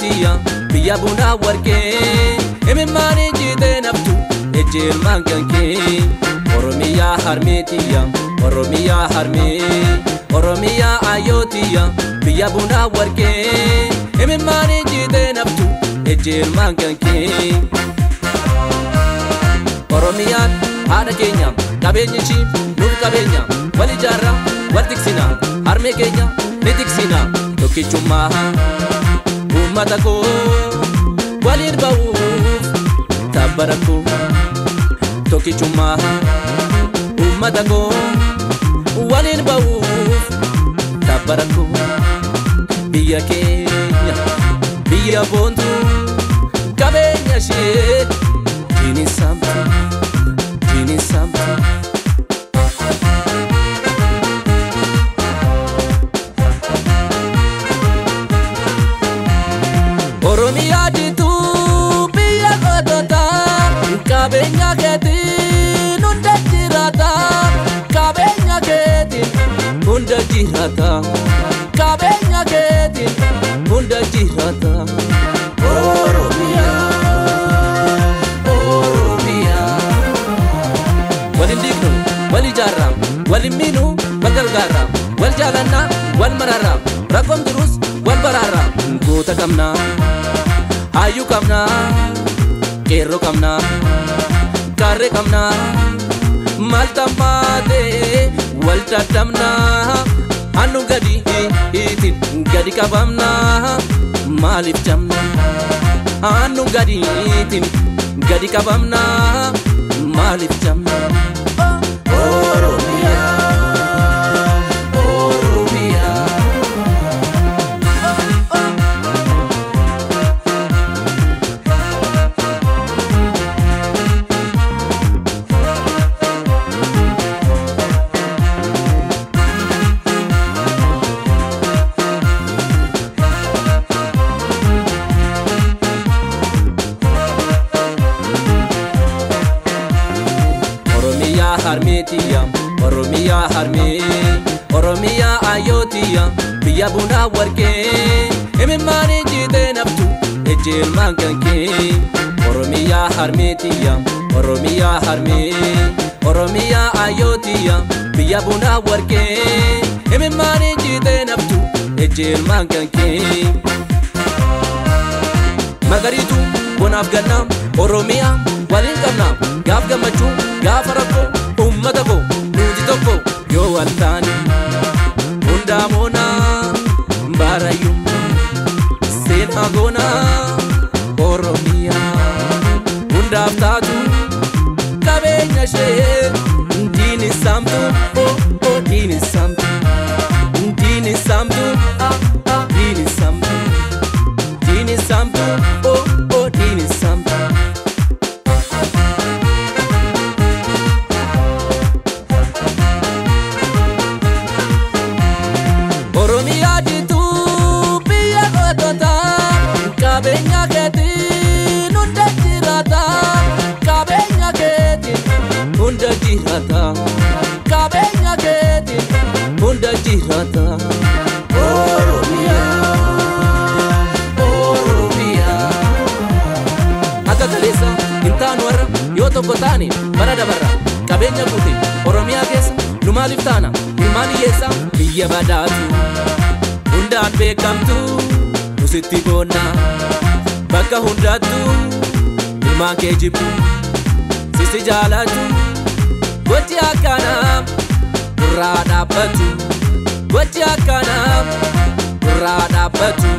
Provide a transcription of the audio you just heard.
ayotiya biya buna warke emimani jite naftu ejel manganke Oromiya harmetiya Oromiya harme Oromiya ayotiya biya buna warke emimani jite naftu ejel manganke Oromiya ada Kenya kabenya chip nur kabenya wali jarra wartiksina harme Kenya nitiksina tokichuma umatako walin bau tabarako tokichuma umatako walin bau tabarako biya Kenya biya bontu kabenya she dini samtu Oromiya jitu biya kodota kabenya keti nunda jirata kabenya keti nunda jirata kabenya keti nunda jirata Oromiya Oromiya walin dignu wali jarram walin minu bagal garram wal jalanna wal mararra rakom durus wal bararra gota kamna ayu kamna kero kamna kare kamna maltamade walta tamna anu gadi itin gadi kabamna malif jamna anu gadi itin gadi kabamna malif jamna Oromiya Oromiya harmetiya Oromiya harme Oromiya ayotiya biya buna warke emimani jite naftu ejel manganke Oromiya harmetiya Oromiya harme Oromiya ayotiya biya buna warke emimani jite naftu ejel manganke Magaritu bonaf ganna Oromiya walin kamna gaf gamachu gaf rakko ummatako nuti tokko yo waltani hunda mona barayu sena gona Oromiya hunda aftatu kabenya she dini samtu oh dini samtu dini samtu dini samtu dini samtu oh dini samtu Oromiya jitu biya kodota kabenya keti nunda jirata kabenya keti nunda jirata kabenya keti nunda jirata Oromiya Oromiya akakalesa intanwar yoto kotani barada barra kabenya kuti Oromiya kesa numalif tana ilmani yesa biya badatu hundaan beekamtu nusitti boonna bakka hundatu ilmaan kee jibbu sisi jaalatu gochi akkanaa irraa dhaabbatu gochi akkanaa irraa dhaabbatu